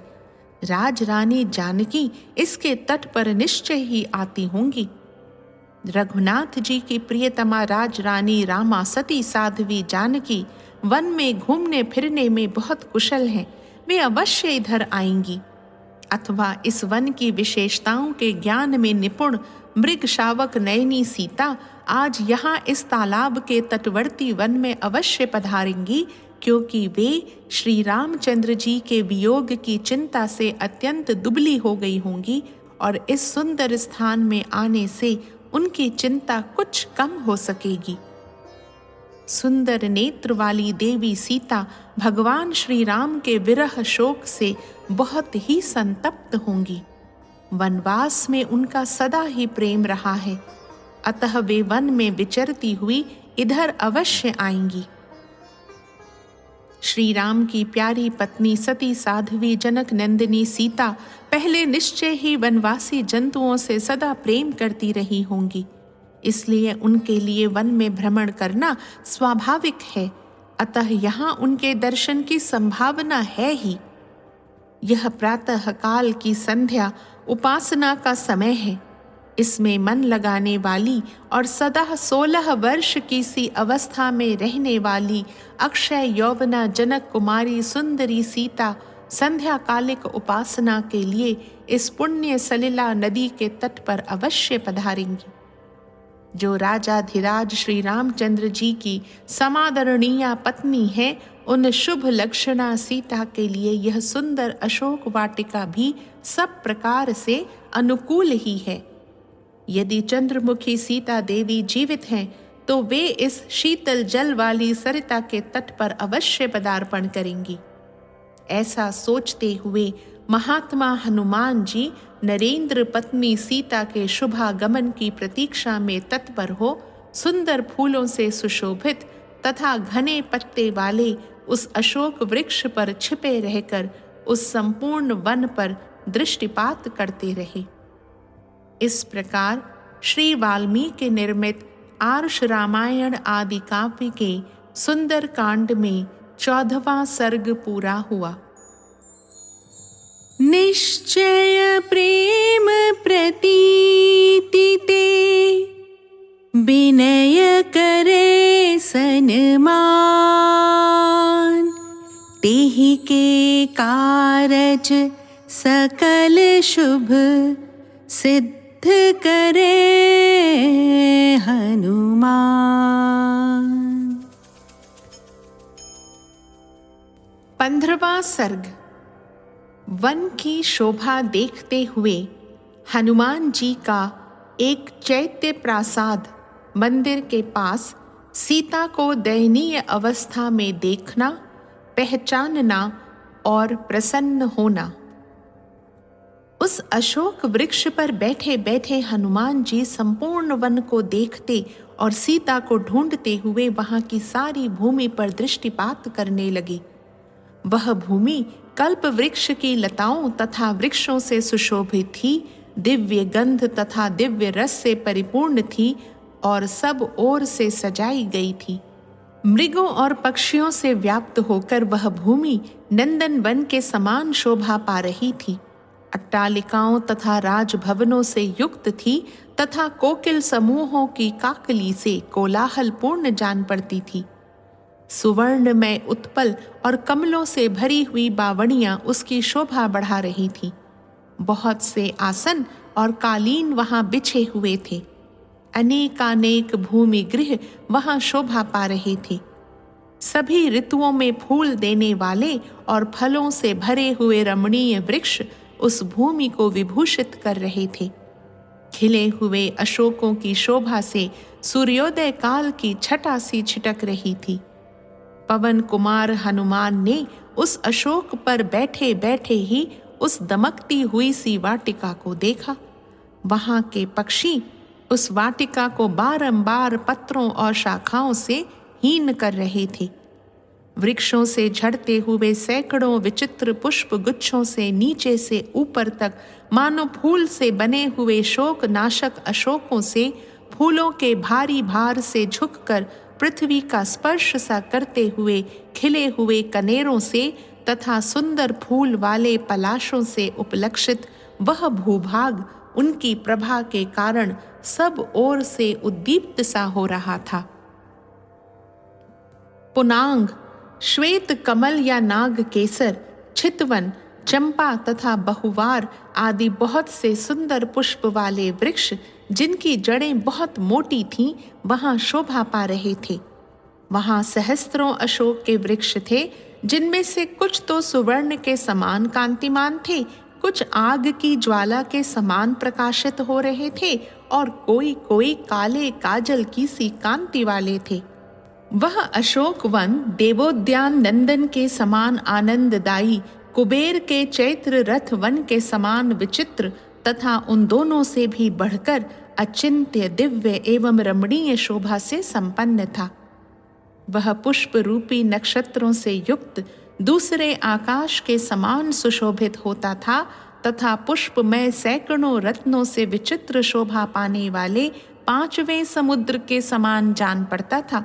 राज रानी जानकी इसके तट पर निश्चय ही आती होंगी। रघुनाथ जी की प्रियतमा राज रानी रामा सती साध्वी जानकी वन में घूमने फिरने में बहुत कुशल हैं। वे अवश्य इधर आएंगी। अथवा इस वन की विशेषताओं के ज्ञान में निपुण मृग शावक नयनी सीता आज यहाँ इस तालाब के तटवर्ती वन में अवश्य पधारेंगी, क्योंकि वे श्री रामचंद्र जी के वियोग की चिंता से अत्यंत दुबली हो गई होंगी और इस सुंदर स्थान में आने से उनकी चिंता कुछ कम हो सकेगी। सुंदर नेत्र वाली देवी सीता भगवान श्री राम के विरह शोक से बहुत ही संतप्त होंगी। वनवास में उनका सदा ही प्रेम रहा है, अतः वे वन में विचरती हुई इधर अवश्य आएंगी। श्री राम की प्यारी पत्नी सती साध्वी जनक नंदिनी सीता पहले निश्चय ही वनवासी जंतुओं से सदा प्रेम करती रही होंगी, इसलिए उनके लिए वन में भ्रमण करना स्वाभाविक है। अतः यहाँ उनके दर्शन की संभावना है ही। यह प्रातः काल की संध्या उपासना का समय है। इसमें मन लगाने वाली और सदा 16 वर्ष की सी अवस्था में रहने वाली अक्षय यौवना जनक कुमारी सुंदरी सीता संध्या कालिक उपासना के लिए इस पुण्य सलिला नदी के तट पर अवश्य पधारेंगी। जो राजाधिराज श्री रामचंद्र जी की समादरणीय पत्नी है, उन शुभ लक्षणा सीता के लिए यह सुंदर अशोक वाटिका भी सब प्रकार से अनुकूल ही है। यदि चंद्रमुखी सीता देवी जीवित हैं, तो वे इस शीतल जल वाली सरिता के तट पर अवश्य पदार्पण करेंगी। ऐसा सोचते हुए महात्मा हनुमान जी नरेंद्र पत्नी सीता के शुभागमन की प्रतीक्षा में तत्पर हो सुंदर फूलों से सुशोभित तथा घने पत्ते वाले उस अशोक वृक्ष पर छिपे रहकर उस संपूर्ण वन पर दृष्टिपात करते रहे। इस प्रकार श्री वाल्मीकि निर्मित आर्ष रामायण आदि काव्य के सुंदर कांड में 14वां सर्ग पूरा हुआ। निश्चय प्रेम प्रतीति ते विनय करे सन्मान, तेहि के कारज सकल शुभ सिद्ध करे हनुमान। 15वां सर्ग। वन की शोभा देखते हुए हनुमान जी का एक चैत्य प्रासाद मंदिर के पास सीता को दयनीय अवस्था में देखना, पहचानना और प्रसन्न होना। उस अशोक वृक्ष पर बैठे बैठे हनुमान जी संपूर्ण वन को देखते और सीता को ढूंढते हुए वहां की सारी भूमि पर दृष्टिपात करने लगे। वह भूमि कल्प वृक्ष की लताओं तथा वृक्षों से सुशोभित थी, दिव्य गंध तथा दिव्य रस से परिपूर्ण थी और सब ओर से सजाई गई थी। मृगों और पक्षियों से व्याप्त होकर वह भूमि नंदन वन के समान शोभा पा रही थी। अट्टालिकाओं तथा राजभवनों से युक्त थी तथा कोकिल समूहों की काकली से कोलाहलपूर्ण जान पड़ती थी। सुवर्ण में उत्पल और कमलों से भरी हुई बावड़ियां उसकी शोभा बढ़ा रही थी। बहुत से आसन और कालीन वहां बिछे हुए थे। अनेकानेक भूमि गृह वहां शोभा पा रहे थे। सभी ऋतुओं में फूल देने वाले और फलों से भरे हुए रमणीय वृक्ष उस भूमि को विभूषित कर रहे थे। खिले हुए अशोकों की शोभा से सूर्योदय काल की छटा सी छिटक रही थी। पवन कुमार हनुमान ने उस अशोक पर बैठे बैठे ही उस दमकती हुई सी वाटिका को देखा। वहां के पक्षी उस वाटिका को बारंबार पत्रों और शाखाओं से हीन कर रहे थे। वृक्षों से झड़ते हुए सैकड़ों विचित्र पुष्प गुच्छों से नीचे से ऊपर तक मानो फूल से बने हुए शोक नाशक अशोकों से फूलों के भारी भार से झुककर पृथ्वी का स्पर्श सा करते हुए खिले हुए कनेरों से तथा सुंदर फूल वाले पलाशों से उपलक्षित वह भूभाग उनकी प्रभा के कारण सब ओर से उद्दीप्त सा हो रहा था। पुनांग, श्वेत कमल या नाग केसर, चितवन, चंपा तथा बहुवार आदि बहुत से सुंदर पुष्प वाले वृक्ष जिनकी जड़ें बहुत मोटी थीं, वहां शोभा पा रहे थे। वहां सहस्त्रों अशोक के वृक्ष थे, जिनमें से कुछ तो सुवर्ण के समान कांतिमान थे, कुछ आग की ज्वाला के समान प्रकाशित हो रहे थे और कोई कोई काले काजल की सी कांति वाले थे। वह अशोक वन देवोद्यान नंदन के समान आनंददायी, कुबेर के चैत्र रथ वन के समान विचित्र तथा उन दोनों से भी बढ़कर अचिंत्य दिव्य एवं रमणीय शोभा से संपन्न था। वह पुष्प रूपी नक्षत्रों से युक्त दूसरे आकाश के समान सुशोभित होता था तथा पुष्पमय सैकड़ों रत्नों से विचित्र शोभा पाने वाले पांचवें समुद्र के समान जान पड़ता था।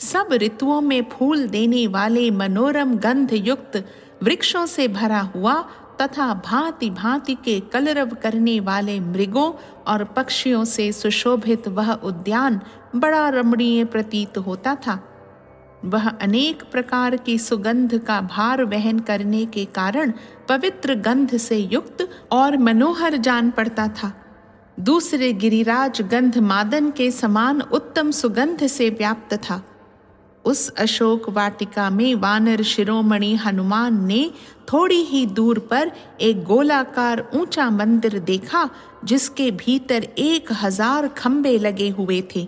सब ऋतुओं में फूल देने वाले मनोरम गंध युक्त वृक्षों से भरा हुआ तथा भांति भांति के कलरव करने वाले मृगों और पक्षियों से सुशोभित वह उद्यान बड़ा रमणीय प्रतीत होता था। वह अनेक प्रकार की सुगंध का भार वहन करने के कारण पवित्र गंध से युक्त और मनोहर जान पड़ता था। दूसरे गिरिराज गंध मादन के समान उत्तम सुगंध से व्याप्त था। उस अशोक वाटिका में वानर शिरोमणि हनुमान ने थोड़ी ही दूर पर एक गोलाकार ऊंचा मंदिर देखा, जिसके भीतर 1000 खंबे लगे हुए थे।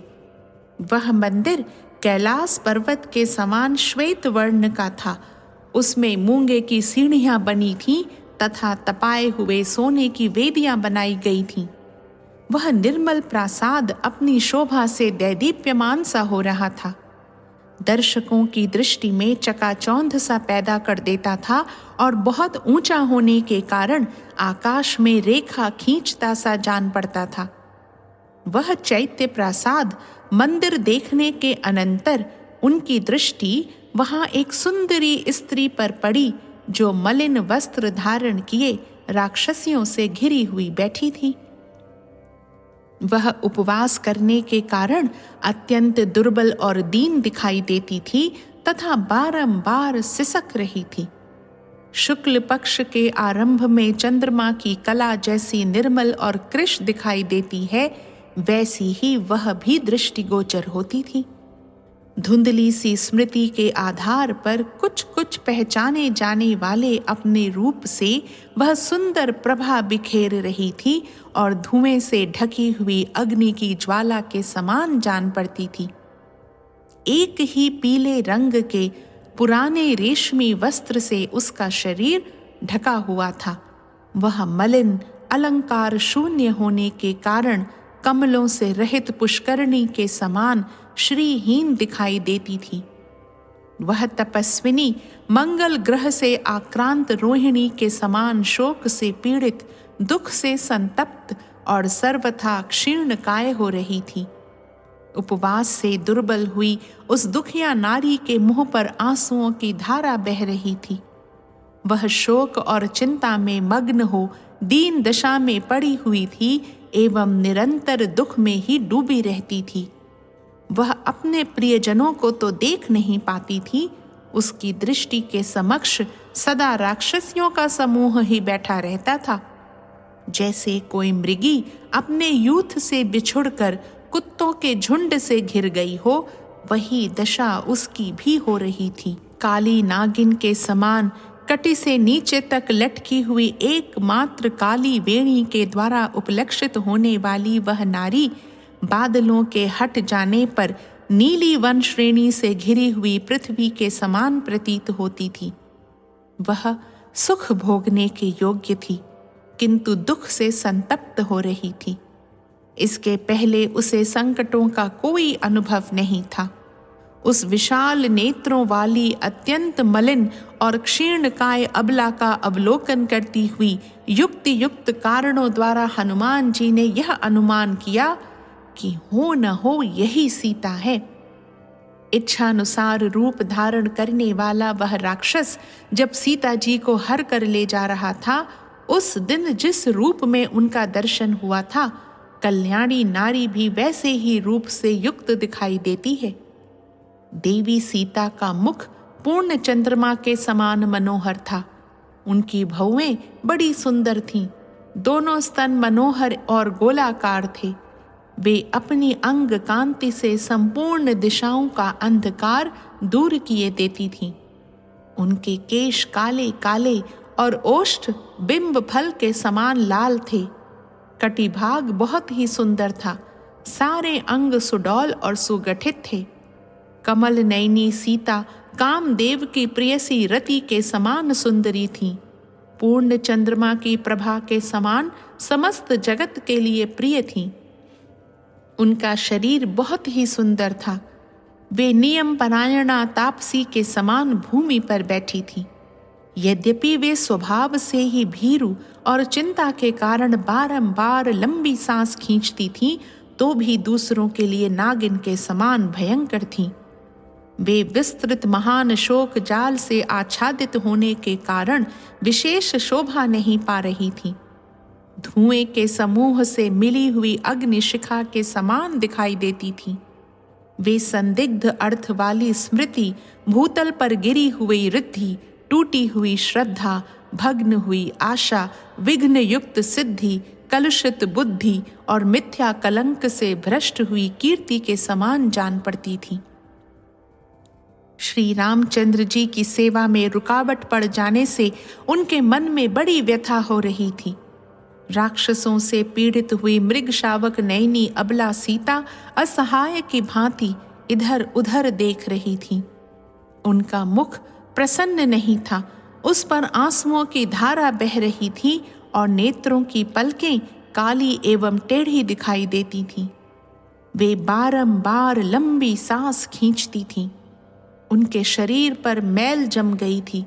वह मंदिर कैलाश पर्वत के समान श्वेत वर्ण का था। उसमें मूंगे की सीढ़ियां बनी थीं तथा तपाए हुए सोने की वेदियां बनाई गई थीं। वह निर्मल प्रासाद अपनी शोभा से दैदीप्यमान सा हो रहा था। दर्शकों की दृष्टि में चकाचौंध सा पैदा कर देता था और बहुत ऊंचा होने के कारण आकाश में रेखा खींचता सा जान पड़ता था। वह चैत्य प्रासाद मंदिर देखने के अनंतर उनकी दृष्टि वहां एक सुंदरी स्त्री पर पड़ी, जो मलिन वस्त्र धारण किए राक्षसियों से घिरी हुई बैठी थी। वह उपवास करने के कारण अत्यंत दुर्बल और दीन दिखाई देती थी तथा बारंबार सिसक रही थी। शुक्ल पक्ष के आरंभ में चंद्रमा की कला जैसी निर्मल और कृश दिखाई देती है, वैसी ही वह भी दृष्टिगोचर होती थी। धुंधली सी स्मृति के आधार पर कुछ कुछ पहचाने जाने वाले अपने रूप से वह सुंदर प्रभा बिखेर रही थी और धुएं से ढकी हुई अग्नि की ज्वाला के समान जान पड़ती थी। एक ही पीले रंग के पुराने रेशमी वस्त्र से उसका शरीर ढका हुआ था। वह मलिन अलंकार शून्य होने के कारण कमलों से रहित पुष्करणी के समान श्रीहीन दिखाई देती थी। वह तपस्विनी मंगल ग्रह से आक्रांत रोहिणी के समान शोक से पीड़ित, दुख से संतप्त और सर्वथा क्षीर्ण काय हो रही थी। उपवास से दुर्बल हुई उस दुखिया नारी के मुंह पर आंसुओं की धारा बह रही थी। वह शोक और चिंता में मग्न हो दीन दशा में पड़ी हुई थी एवं निरंतर दुख में ही डूबी रहती थी। वह अपने प्रियजनों को तो देख नहीं पाती थी, उसकी दृष्टि के समक्ष सदा राक्षसियों का समूह ही बैठा रहता था। जैसे कोई मृगी अपने यूथ से बिछुड़कर कुत्तों के झुंड से घिर गई हो, वही दशा उसकी भी हो रही थी। काली नागिन के समान कटी से नीचे तक लटकी हुई एकमात्र काली वेणी के द्वारा उपलक्षित होने वाली वह नारी बादलों के हट जाने पर नीली वन श्रेणी से घिरी हुई पृथ्वी के समान प्रतीत होती थी। वह सुख भोगने के योग्य थी, किंतु दुख से संतप्त हो रही थी। इसके पहले उसे संकटों का कोई अनुभव नहीं था। उस विशाल नेत्रों वाली अत्यंत मलिन और क्षीणकाय अबला का अवलोकन करती हुई युक्ति युक्त कारणों द्वारा हनुमान जी ने यह अनुमान किया कि हो न हो यही सीता है। इच्छानुसार रूप धारण करने वाला वह राक्षस जब सीता जी को हर कर ले जा रहा था, उस दिन जिस रूप में उनका दर्शन हुआ था, कल्याणी नारी भी वैसे ही रूप से युक्त दिखाई देती है। देवी सीता का मुख पूर्ण चंद्रमा के समान मनोहर था। उनकी भौवें बड़ी सुंदर थीं। दोनों स्तन मनोहर और गोलाकार थे। वे अपनी अंग कांति से संपूर्ण दिशाओं का अंधकार दूर किए देती थीं। उनके केश काले काले और ओष्ठ बिंब फल के समान लाल थे। कटिभाग बहुत ही सुंदर था। सारे अंग सुडौल और सुगठित थे। कमल नयनी सीता कामदेव की प्रेयसी रति के समान सुंदरी थी। पूर्ण चंद्रमा की प्रभा के समान समस्त जगत के लिए प्रिय थी। उनका शरीर बहुत ही सुंदर था। वे नियम परायणा तापसी के समान भूमि पर बैठी थी। यद्यपि वे स्वभाव से ही भीरु और चिंता के कारण बारंबार लंबी सांस खींचती थीं, तो भी दूसरों के लिए नागिन के समान भयंकर थीं। वे विस्तृत महान शोक जाल से आच्छादित होने के कारण विशेष शोभा नहीं पा रही थीं। धुएं के समूह से मिली हुई अग्निशिखा के समान दिखाई देती थीं। वे संदिग्ध अर्थ वाली स्मृति, भूतल पर गिरी हुई रिद्धि, टूटी हुई श्रद्धा, भग्न हुई आशा, विघ्न युक्त सिद्धि, कलुषित बुद्धि और मिथ्या कलंक से भ्रष्ट हुई कीर्ति के समान जान पड़ती थी। श्री रामचंद्र जी की सेवा में रुकावट पड़ जाने से उनके मन में बड़ी व्यथा हो रही थी। राक्षसों से पीड़ित हुई मृग शावक नयनी अबला सीता असहाय की भांति इधर उधर देख रही थी। उनका मुख प्रसन्न नहीं था। उस पर आंसुओं की धारा बह रही थी और नेत्रों की पलकें काली एवं टेढ़ी दिखाई देती थीं। वे बारंबार लंबी सांस खींचती थीं। उनके शरीर पर मैल जम गई थी।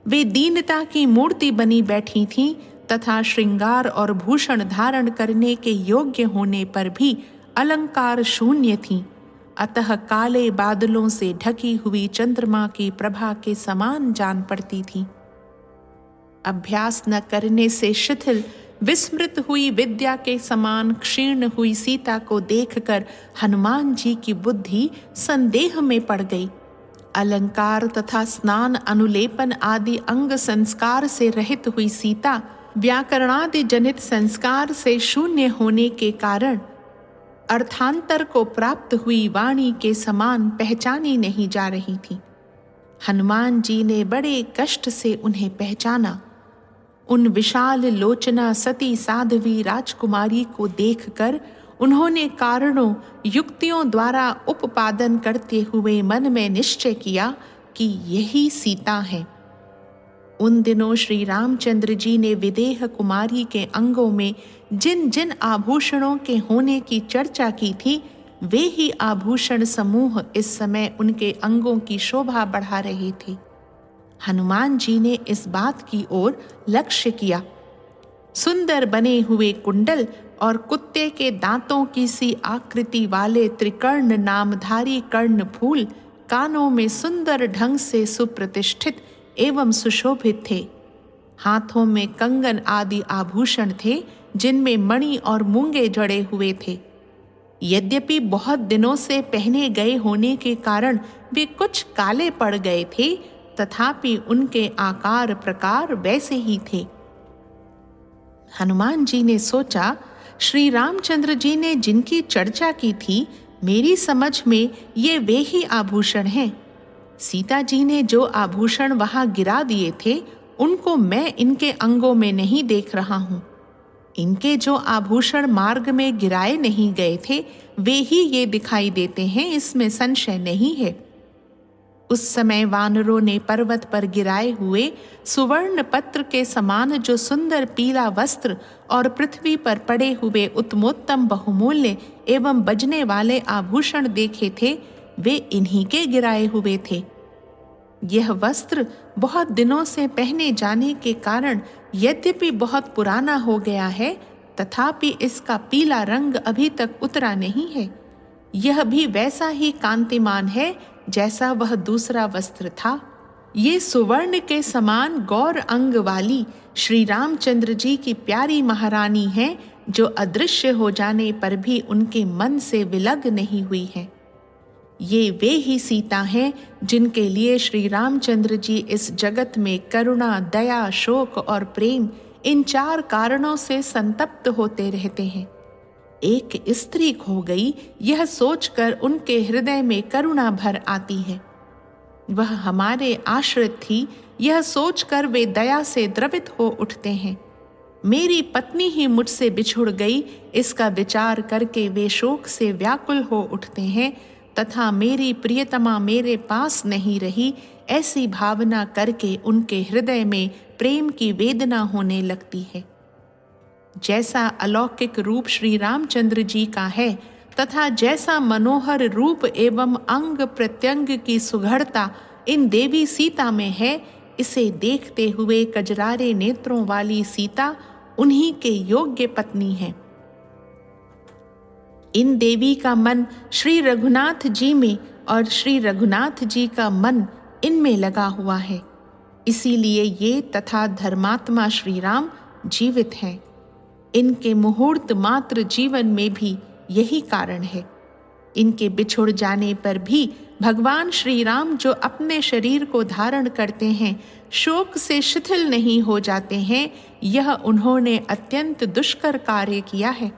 वे दीनता की मूर्ति बनी बैठी थीं तथा श्रृंगार और भूषण धारण करने के योग्य होने पर भी अलंकार शून्य थीं। अतः काले बादलों से ढकी हुई चंद्रमा की प्रभा के समान जान पड़ती थी। अभ्यास न करने से शिथिल विस्मृत हुई विद्या के समान क्षीण हुई सीता को देखकर हनुमान जी की बुद्धि संदेह में पड़ गई। अलंकार तथा स्नान अनुलेपन आदि अंग संस्कार से रहित हुई सीता व्याकरणादि जनित संस्कार से शून्य होने के कारण अर्थांतर को प्राप्त हुई वाणी के समान पहचानी नहीं जा रही थी। हनुमान जी ने बड़े कष्ट से उन्हें पहचाना। उन विशाल लोचना सती साध्वी राजकुमारी को देखकर उन्होंने कारणों युक्तियों द्वारा उपपादन करते हुए मन में निश्चय किया कि यही सीता है। उन दिनों श्री रामचंद्र जी ने विदेह कुमारी के अंगों में जिन जिन आभूषणों के होने की चर्चा की थी, वे ही आभूषण समूह इस समय उनके अंगों की शोभा बढ़ा रहे थे। हनुमान जी ने इस बात की ओर लक्ष्य किया। सुंदर बने हुए कुंडल और कुत्ते के दांतों की सी आकृति वाले त्रिकर्ण नामधारी कर्ण फूल कानों में सुंदर ढंग से सुप्रतिष्ठित एवं सुशोभित थे। हाथों में कंगन आदि आभूषण थे, जिनमें मणि और मूंगे जड़े हुए थे। यद्यपि बहुत दिनों से पहने गए होने के कारण वे कुछ काले पड़ गए थे, तथापि उनके आकार प्रकार वैसे ही थे। हनुमान जी ने सोचा, श्री रामचंद्र जी ने जिनकी चर्चा की थी, मेरी समझ में ये वे ही आभूषण हैं। सीता जी ने जो आभूषण वहां गिरा दिए थे, उनको मैं इनके अंगों में नहीं देख रहा हूँ। इनके जो आभूषण मार्ग में गिराए नहीं गए थे वे ही ये दिखाई देते हैं, इसमें संशय नहीं है। उस समय वानरों ने पर्वत पर गिराए हुए सुवर्ण पत्र के समान जो सुंदर पीला वस्त्र और पृथ्वी पर पड़े हुए उत्तमोत्तम बहुमूल्य एवं बजने वाले आभूषण देखे थे, वे इन्हीं के गिराए हुए थे। यह वस्त्र बहुत दिनों से पहने जाने के कारण यद्यपि बहुत पुराना हो गया है, तथापि इसका पीला रंग अभी तक उतरा नहीं है। यह भी वैसा ही कांतिमान है जैसा वह दूसरा वस्त्र था। ये सुवर्ण के समान गौर अंग वाली श्री रामचंद्र जी की प्यारी महारानी है, जो अदृश्य हो जाने पर भी उनके मन से विलग नहीं हुई है। ये वे ही सीता हैं जिनके लिए श्री रामचंद्र जी इस जगत में करुणा, दया, शोक और प्रेम इन 4 कारणों से संतप्त होते रहते हैं। एक स्त्री खो गई, यह सोचकर उनके हृदय में करुणा भर आती है। वह हमारे आश्रित थी, यह सोचकर वे दया से द्रवित हो उठते हैं। मेरी पत्नी ही मुझसे बिछुड़ गई, इसका विचार करके वे शोक से व्याकुल हो उठते हैं, तथा मेरी प्रियतमा मेरे पास नहीं रही, ऐसी भावना करके उनके हृदय में प्रेम की वेदना होने लगती है। जैसा अलौकिक रूप श्री रामचंद्र जी का है तथा जैसा मनोहर रूप एवं अंग प्रत्यंग की सुघड़ता इन देवी सीता में है, इसे देखते हुए कजरारे नेत्रों वाली सीता उन्हीं के योग्य पत्नी है। इन देवी का मन श्री रघुनाथ जी में और श्री रघुनाथ जी का मन इनमें लगा हुआ है, इसीलिए ये तथा धर्मात्मा श्री राम जीवित हैं। इनके मुहूर्त मात्र जीवन में भी यही कारण है। इनके बिछुड़ जाने पर भी भगवान श्री राम जो अपने शरीर को धारण करते हैं, शोक से शिथिल नहीं हो जाते हैं। यह उन्होंने अत्यंत दुष्कर कार्य किया है।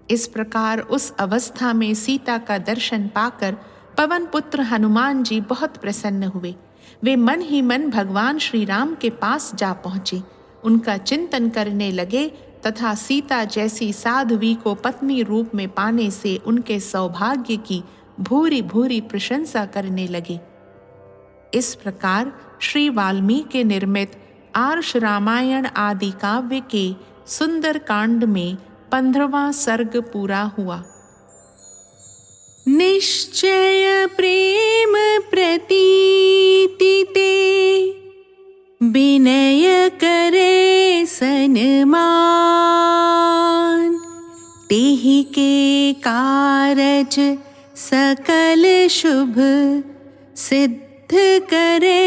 इस प्रकार उस अवस्था में सीता का दर्शन पाकर पवन पुत्र हनुमान जी बहुत प्रसन्न हुए। वे मन ही मन भगवान श्री राम के पास जा पहुँचे, उनका चिंतन करने लगे तथा सीता जैसी साध्वी को पत्नी रूप में पाने से उनके सौभाग्य की भूरी भूरी प्रशंसा करने लगे। इस प्रकार श्री वाल्मीकि निर्मित आर्ष रामायण आदि काव्य के सुंदर कांड में 15वां सर्ग पूरा हुआ। निश्चय प्रेम प्रतीति ते विनय करे सन्मान, तेहि के कारज सकल शुभ सिद्ध करे